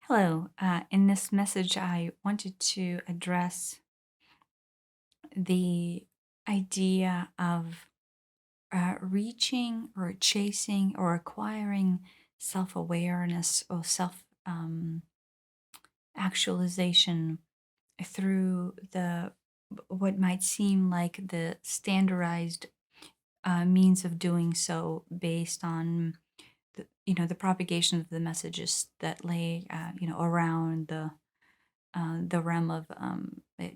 Hello. In this message, I wanted to address the idea of reaching or chasing or acquiring self awareness or self actualization through what might seem like the standardized means of doing so based on the propagation of the messages that lay around the realm of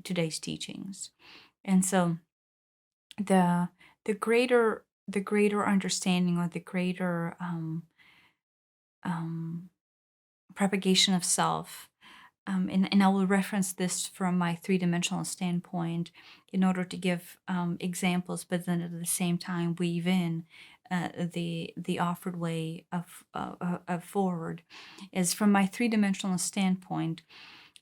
today's teachings. And so the the greater understanding or the greater um, propagation of self. And I will reference this from my three-dimensional standpoint in order to give examples, but then at the same time weave in the offered way of forward. Is from my three-dimensional standpoint,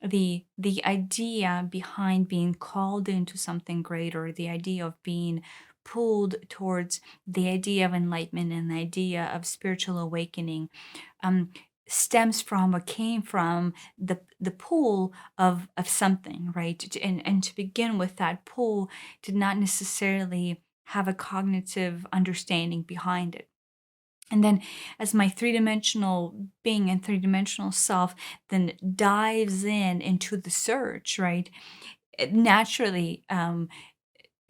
the idea behind being called into something greater, the idea of being pulled towards the idea of enlightenment and the idea of spiritual awakening, um, stems from or came from the pull of something, right? And to begin with, that pull did not necessarily have a cognitive understanding behind it. And then, as my three-dimensional being and three-dimensional self then dives into the search, right? It naturally,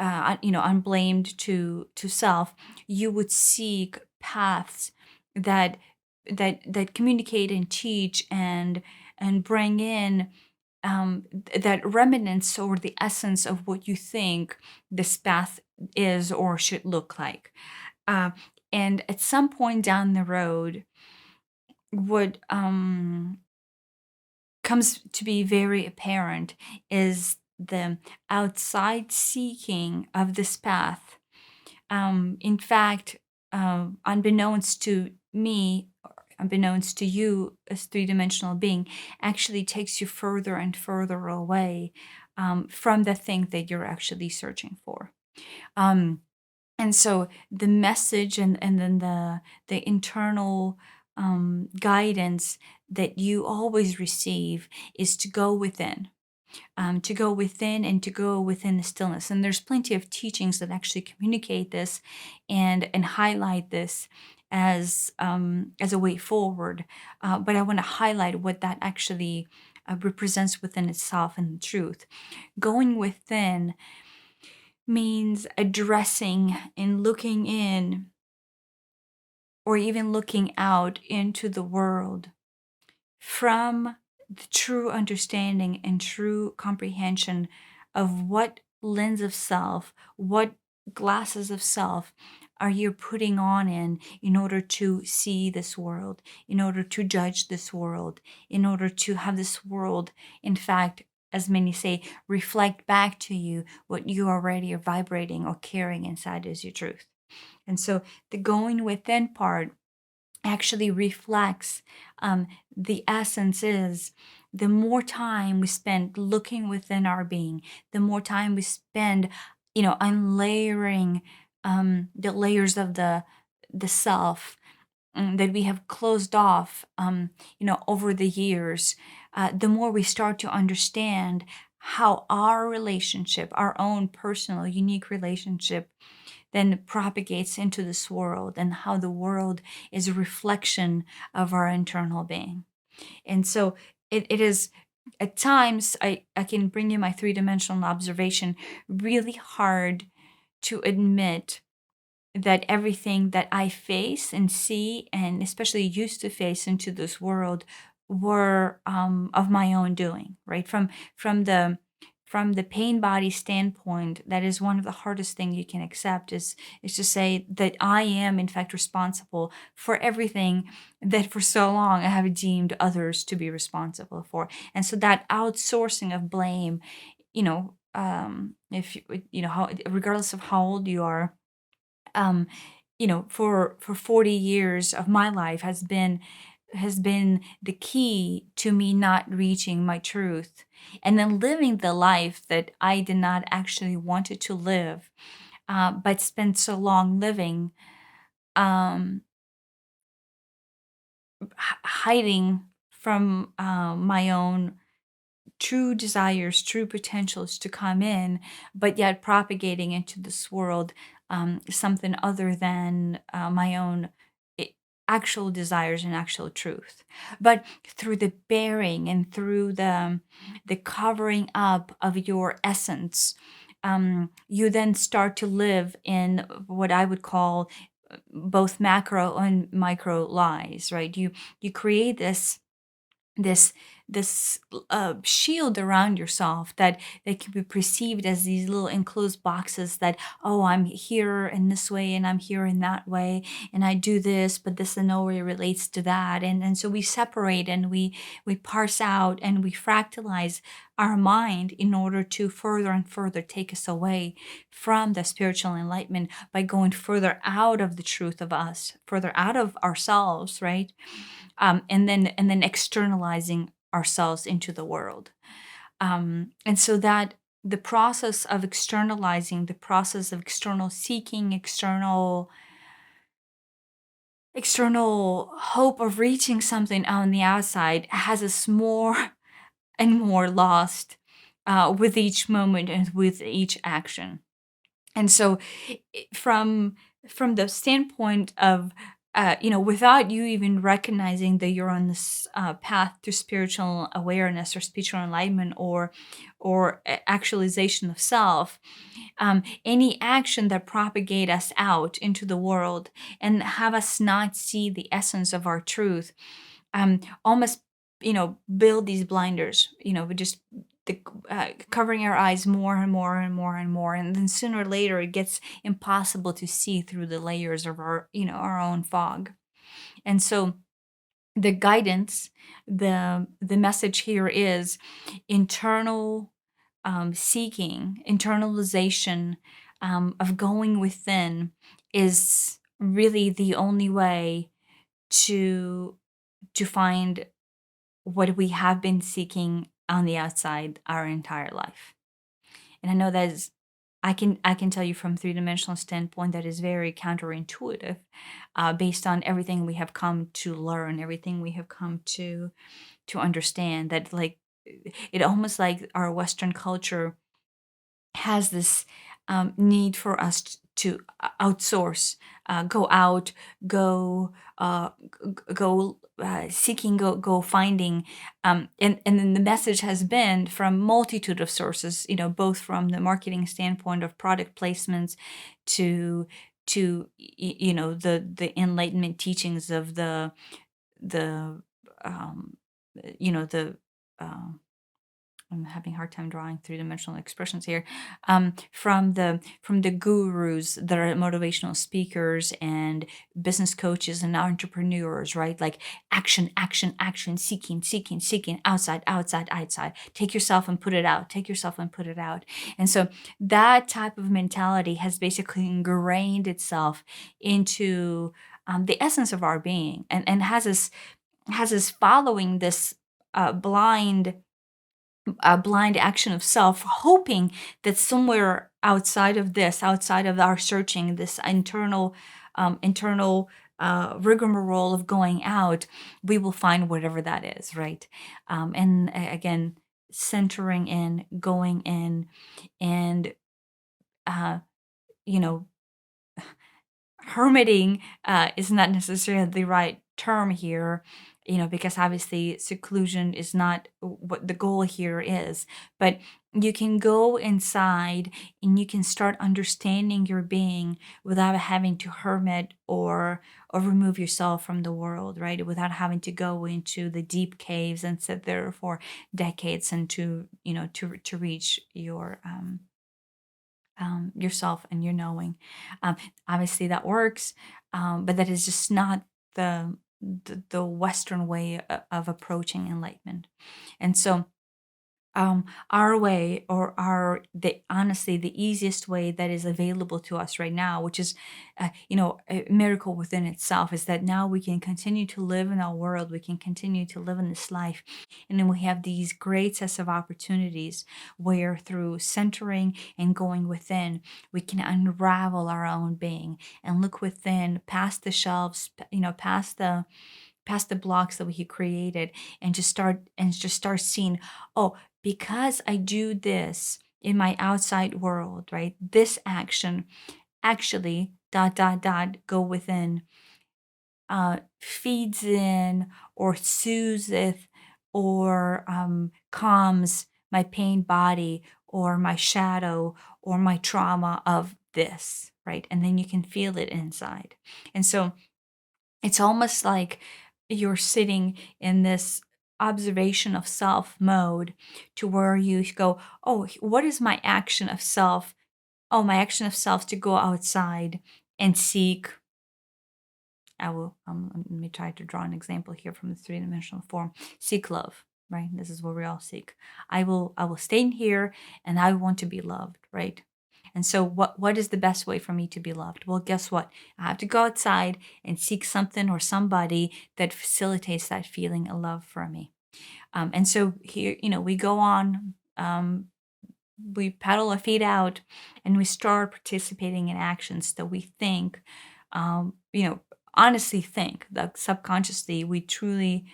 unblamed to self, you would seek paths that that communicate and teach and bring in that remnants or the essence of what you think this path is or should look like. Uh, and at some point down the road, what comes to be very apparent is the outside seeking of this path. In fact, unbeknownst to me, or unbeknownst to you as three-dimensional being, actually takes you further and further away from the thing that you're actually searching for. Um, and so the message and then the internal guidance that you always receive is to go within and to go within the stillness. And there's plenty of teachings that actually communicate this and highlight this as a way forward. But I want to highlight what that actually represents within itself and the truth. Going within means addressing and looking in, or even looking out into the world from the true understanding and true comprehension of what lens of self, what glasses of self are you putting on in order to see this world, in order to judge this world, in order to have this world, in fact, as many say, reflect back to you what you already are vibrating or carrying inside as your truth. And so the going within part actually reflects the essence is the more time we spend looking within our being, the more time we spend, unlayering the layers of the self that we have closed off, over the years, the more we start to understand how our relationship, our own personal, unique relationship, then propagates into this world and how the world is a reflection of our internal being. And so it is at times I can bring you my three-dimensional observation really hard to admit that everything that I face and see, and especially used to face into this world, were of my own doing. Right from the from the pain body standpoint, that is one of the hardest thing you can accept is to say that I am in fact responsible for everything that for so long I have deemed others to be responsible for, and so that outsourcing of blame, if how, regardless of how old you are, um, for 40 years of my life has been the key to me not reaching my truth and then living the life that I did not actually wanted to live, but spent so long living, um, hiding from my own true desires, true potentials to come in, but yet propagating into this world something other than my own i- actual desires and actual truth. But through the bearing and through the covering up of your essence, you then start to live in what I would call both macro and micro lies, right? You create this this shield around yourself that can be perceived as these little enclosed boxes that, oh, I'm here in this way and I'm here in that way, and I do this, but this in no way relates to that. And so we separate and we parse out and we fractalize our mind in order to further and further take us away from the spiritual enlightenment by going further out of the truth of us, further out of ourselves, right? And then externalizing ourselves into the world. And so that the process of externalizing, the process of external seeking, external hope of reaching something on the outside has us more and more lost with each moment and with each action. And so from the standpoint of without you even recognizing that you're on this path to spiritual awareness or spiritual enlightenment or actualization of self, any action that propagate us out into the world and have us not see the essence of our truth, almost build these blinders, we just covering our eyes more and more and more and more, and then sooner or later it gets impossible to see through the layers of our own fog. And so the guidance, the message here is internal seeking, internalization of going within is really the only way to find what we have been seeking on the outside our entire life. And I know that is, I can tell you from three-dimensional standpoint that is very counterintuitive, based on everything we have come to learn, everything we have come to understand. That, like, it almost like our Western culture has this need for us to outsource, go out, go go seeking, go finding, and then the message has been from multitude of sources, both from the marketing standpoint of product placements to the enlightenment teachings of the um, the I'm having a hard time drawing three-dimensional expressions here. From the gurus that are motivational speakers and business coaches and entrepreneurs, right? Like action, action, action, seeking, seeking, seeking, outside, outside, outside. Take yourself and put it out. Take yourself and put it out. And so that type of mentality has basically ingrained itself into the essence of our being, and has us following this blind a blind action of self, hoping that somewhere outside of this, outside of our searching, this internal rigmarole of going out, we will find whatever that is, right? And again, centering in, going in, and uh, you know, hermiting is not necessarily the right term here, because obviously seclusion is not what the goal here is. But you can go inside and you can start understanding your being without having to hermit or remove yourself from the world, right? Without having to go into the deep caves and sit there for decades and to reach yourself and your knowing. Um, Obviously, that works, but that is just not the Western way of approaching enlightenment. And so, our way, or the honestly the easiest way that is available to us right now, which is a miracle within itself, is that now we can continue to live in our world, we can continue to live in this life, and then we have these great sets of opportunities where through centering and going within, we can unravel our own being and look within, past the shelves, past past the blocks that he created, and just start seeing, oh, because I do this in my outside world, right? This action actually dot dot dot go within, feeds in or soothes or calms my pain body or my shadow or my trauma of this, right? And then you can feel it inside. And so it's almost like you're sitting in this observation of self mode, to where you go, oh, what is my action of self? Oh, my action of self to go outside and seek. I will, let me try to draw an example here from the three-dimensional form. Seek love, right? This is what we all seek. I will stay in here, and I want to be loved, right? And so what is the best way for me to be loved? Well, guess what? I have to go outside and seek something or somebody that facilitates that feeling of love for me. And so here, we go on, we paddle our feet out, and we start participating in actions that we think, um, you know, honestly think that subconsciously we truly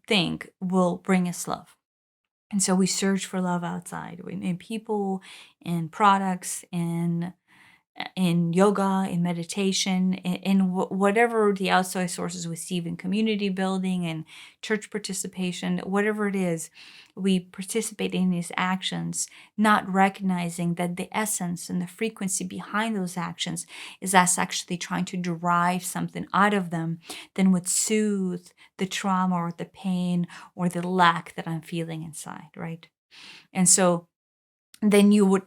think will bring us love. And so we search for love outside, in people, in products, in yoga, in meditation, in whatever the outside sources we see, in community building and church participation, whatever it is, we participate in these actions, not recognizing that the essence and the frequency behind those actions is us actually trying to derive something out of them, then would soothe the trauma or the pain or the lack that I'm feeling inside, right? And so then you would,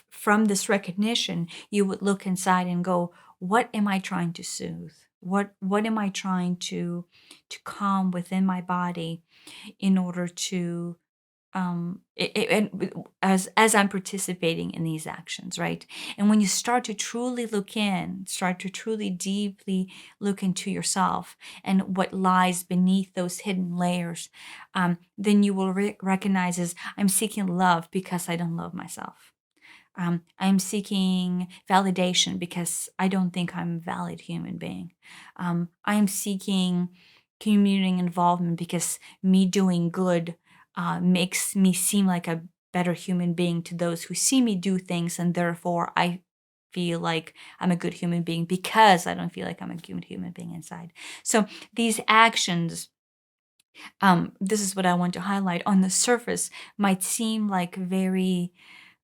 from this recognition, you would look inside and go, what am I trying to soothe? What am I trying to calm within my body, in order to, and as I'm participating in these actions, right? And when you start to truly look in, start to truly deeply look into yourself and what lies beneath those hidden layers, then you will recognize as, I'm seeking love because I don't love myself. I'm seeking validation because I don't think I'm a valid human being. I'm seeking community involvement because me doing good makes me seem like a better human being to those who see me do things, and therefore I feel like I'm a good human being because I don't feel like I'm a good human being inside. So these actions, this is what I want to highlight, on the surface might seem like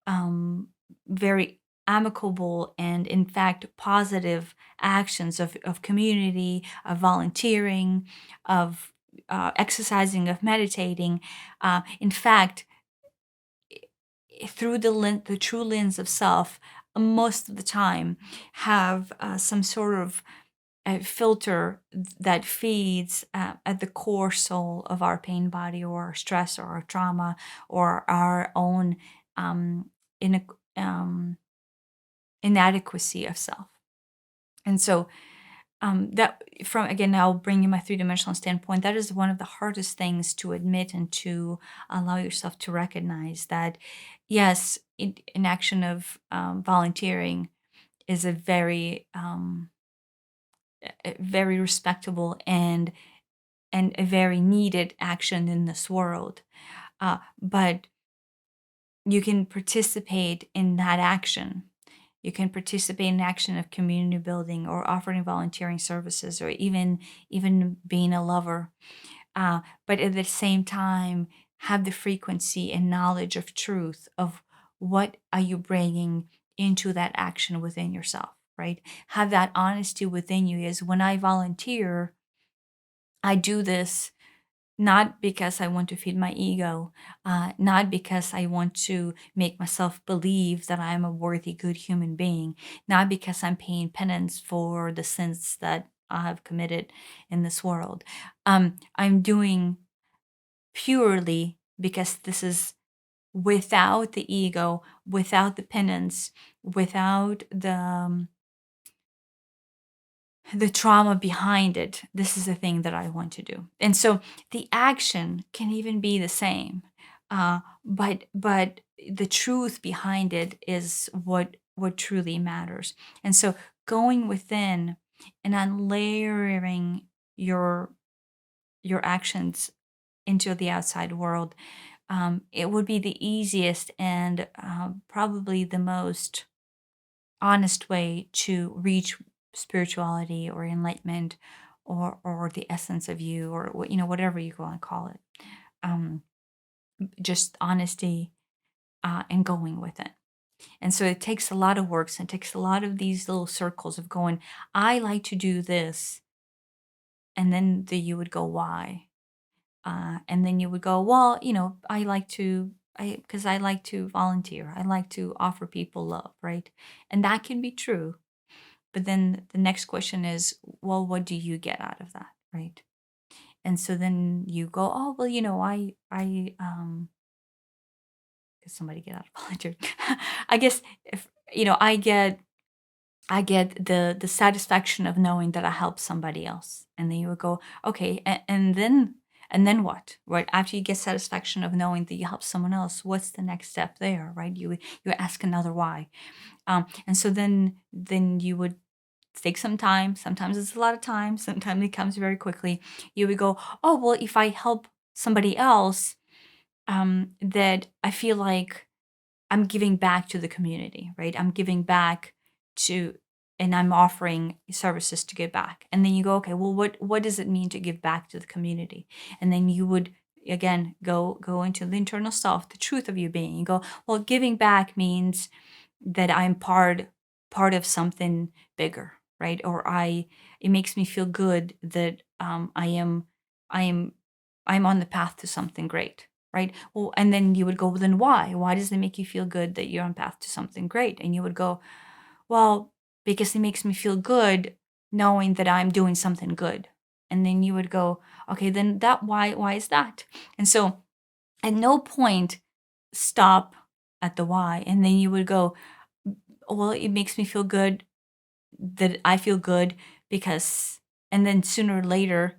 um, very amicable and, in fact, positive actions of community, of volunteering, of exercising, of meditating. In fact, through the true lens of self, most of the time have some sort of a filter that feeds at the core soul of our pain body, or our stress, or our trauma, or our own um, in, um, inadequacy of self. And so, that, from, again, I'll bring you my three-dimensional standpoint. That is one of the hardest things to admit and to allow yourself to recognize that, yes, an action of volunteering is a very respectable and a very needed action in this world. But you can participate in that action. You can participate in action of community building, or offering volunteering services, or even being a lover. But at the same time, have the frequency and knowledge of truth of what are you bringing into that action within yourself, right? Have that honesty within you. Is, when I volunteer, I do this not because I want to feed my ego, not because I want to make myself believe that I am a worthy, good human being, not because I'm paying penance for the sins that I have committed in this world. I'm doing purely because this is without the ego, without the penance, without the trauma behind it. This is the thing that I want to do. And so the action can even be the same, but the truth behind it is what truly matters. And so going within and unlayering your your actions into the outside world, it would be the easiest and probably the most honest way to reach spirituality or enlightenment, or the essence of you, or whatever you want to call it. Um, just honesty, and going with it. And so it takes a lot of work, and it takes a lot of these little circles of going, I like to do this. And then you would go, why? And then you would go, well, I like to, because I like to volunteer. I like to offer people love, right? And that can be true. But then the next question is, well, what do you get out of that, right? And so then you go, oh, well, did somebody get out of volunteer? I guess if, I get the satisfaction of knowing that I helped somebody else. And then you would go, okay, and then what? Right? After you get satisfaction of knowing that you helped someone else, what's the next step there? Right? You ask another why. And so then you would take some time. Sometimes it's a lot of time, sometimes it comes very quickly. You would go, oh well, if I help somebody else, that I feel like I'm giving back to the community, right? I'm giving back to, and I'm offering services to give back. And then you go, okay, well, what does it mean to give back to the community? And then you would again go into the internal self, the truth of you being. You go, well, giving back means that I'm part of something bigger, right? Or it makes me feel good that I am I'm on the path to something great, right? Well, and then you would go, well, then why? Why does it make you feel good that you're on path to something great? And you would go, well, because it makes me feel good knowing that I'm doing something good. And then you would go, okay, then that why is that? And so at no point stop at the why. And then you would go, well, it makes me feel good that I feel good because, and then sooner or later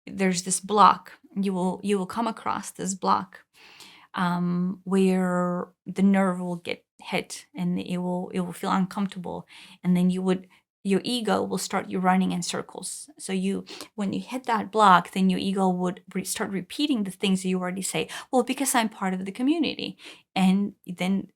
there's this block. You will come across this block, where the nerve will get hit and it will feel uncomfortable, and then your ego will start you running in circles. So when you hit that block, then your ego would start repeating the things that you already say. Well, because I'm part of the community, and then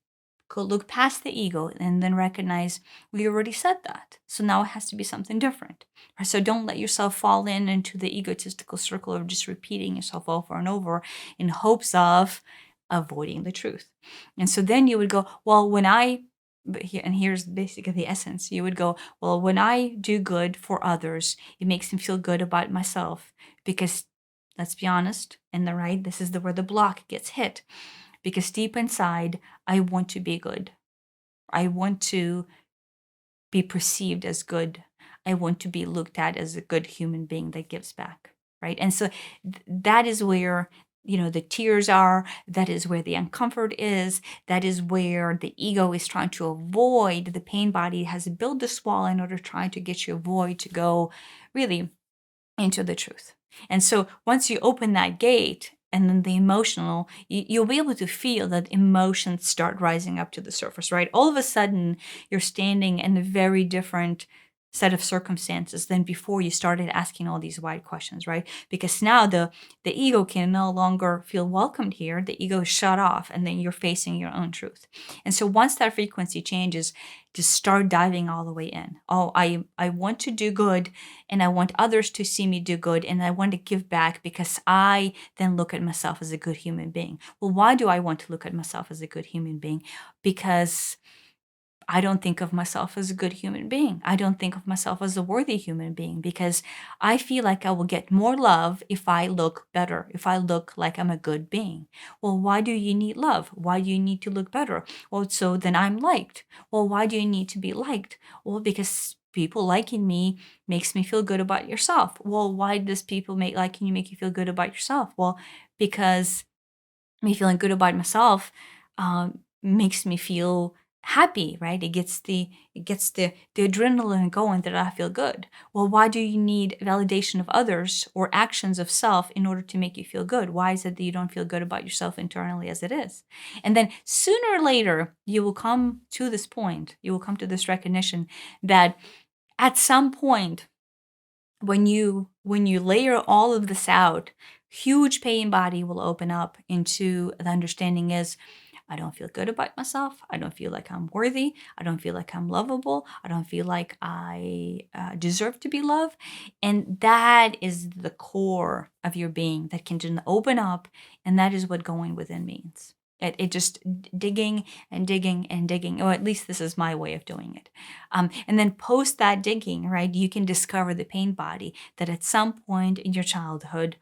go look past the ego and then recognize we already said that. So now it has to be something different. Right? So don't let yourself fall into the egotistical circle of just repeating yourself over and over in hopes of avoiding the truth. And so then you would go, well, and here's basically the essence. You would go, well, when I do good for others, it makes me feel good about myself because, let's be honest, in the right, this is where the block gets hit, because deep inside, I want to be good. I want to be perceived as good. I want to be looked at as a good human being that gives back, right? And so that is where the tears are. That is where the uncomfort is. That is where the ego is trying to avoid. The pain body has built this wall in order trying to get your void to go really into the truth. And so once you open that gate, and then the emotional, you'll be able to feel that emotions start rising up to the surface, right? All of a sudden, you're standing in a very different set of circumstances than before you started asking all these wide questions, right? Because now the ego can no longer feel welcomed here. The ego is shut off, and then you're facing your own truth. And so once that frequency changes, just start diving all the way in. Oh, I want to do good, and I want others to see me do good, and I want to give back because I then look at myself as a good human being. Well, why do I want to look at myself as a good human being? Because I don't think of myself as a good human being. I don't think of myself as a worthy human being, because I feel like I will get more love if I look better, if I look like I'm a good being. Well, why do you need love? Why do you need to look better? Well, so then I'm liked. Well, why do you need to be liked? Well, because people liking me makes me feel good about yourself. Well, why does people liking you make you feel good about yourself? Well, because me feeling good about myself makes me feel happy, right? It gets the adrenaline going that I feel good. Well, why do you need validation of others or actions of self in order to make you feel good? Why is it that you don't feel good about yourself internally as it is? And then sooner or later, you will come to this point. You will come to this recognition that at some point when you layer all of this out, huge pain body will open up into the understanding is, I don't feel good about myself. I don't feel like I'm worthy. I don't feel like I'm lovable. I don't feel like I deserve to be loved. And that is the core of your being that can just open up. And that is what going within means. It just digging and digging and digging, or at least this is my way of doing it. And then post that digging, right? You can discover the pain body that at some point in your childhood,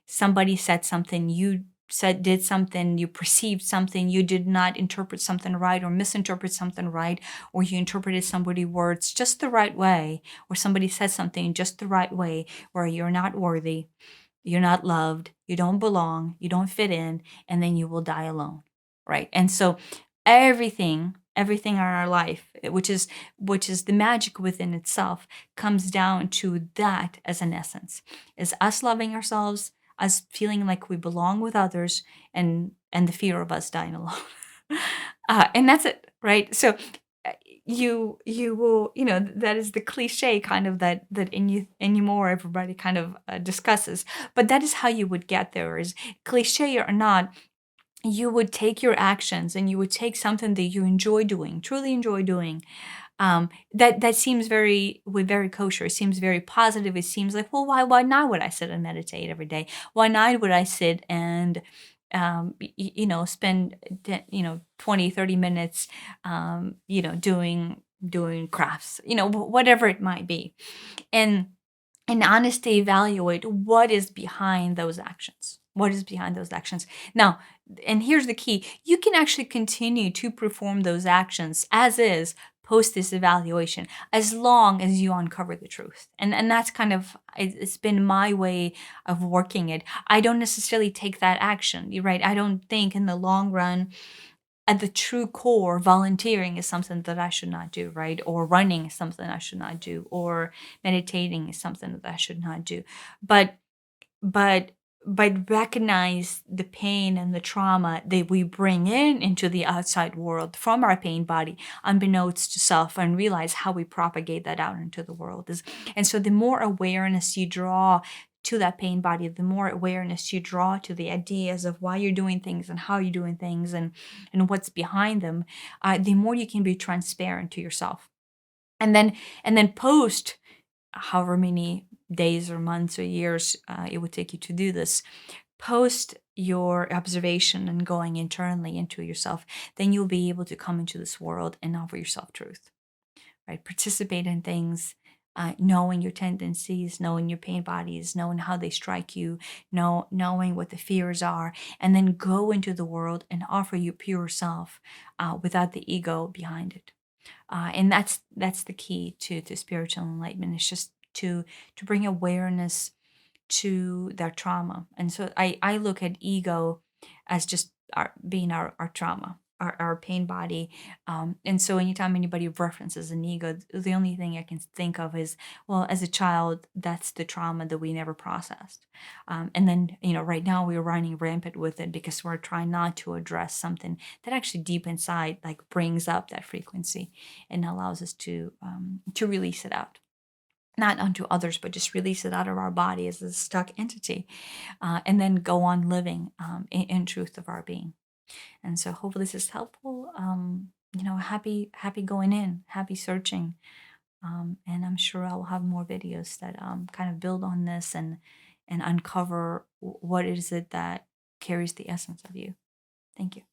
somebody said something, you said did something, you perceived something, you did not interpret something right or misinterpret something right, or you interpreted somebody's words just the right way, or somebody said something just the right way, where you're not worthy, you're not loved, you don't belong, you don't fit in, and then you will die alone, right? And so everything in our life, which is the magic within itself, comes down to that as an essence, is us loving ourselves, us feeling like we belong with others, and the fear of us dying alone. And that's it, right? So uh, you will, that is the cliche kind of that anymore everybody kind of discusses, but that is how you would get there. Is cliche or not, you would take your actions and you would take something that you enjoy doing, truly enjoy doing, that seems very kosher. It seems very positive. It seems like, well, why not would I sit and meditate every day? Why not would I sit and spend 20, 30 minutes doing crafts, whatever it might be, and honestly evaluate what is behind those actions. What is behind those actions? Now, and here's the key, you can actually continue to perform those actions as is post this evaluation, as long as you uncover the truth. And that's kind of, it's been my way of working it. I don't necessarily take that action. You're right. I don't think in the long run, at the true core, volunteering is something that I should not do, right? Or running is something I should not do, or meditating is something that I should not do. But but recognize the pain and the trauma that we bring into the outside world from our pain body, unbeknownst to self, and realize how we propagate that out into the world. And so the more awareness you draw to that pain body, the more awareness you draw to the ideas of why you're doing things and how you're doing things, and what's behind them, the more you can be transparent to yourself. And then post, however many days or months or years it would take you to do this, post your observation and going internally into yourself, then you'll be able to come into this world and offer yourself truth, right? Participate in things, knowing your tendencies, knowing your pain bodies, knowing how they strike you, knowing what the fears are, and then go into the world and offer your pure self, without the ego behind it. And that's the key to spiritual enlightenment. It's just to bring awareness to their trauma. And so I look at ego as just being our trauma, our pain body. And so anytime anybody references an ego, the only thing I can think of is, well, as a child, that's the trauma that we never processed. And then, right now we're running rampant with it because we're trying not to address something that actually deep inside, like, brings up that frequency and allows us to release it out, not unto others, but just release it out of our body as a stuck entity, and then go on living, in truth of our being. And so hopefully this is helpful. Happy going in, happy searching. And I'm sure I'll have more videos that kind of build on this and uncover what is it that carries the essence of you. Thank you.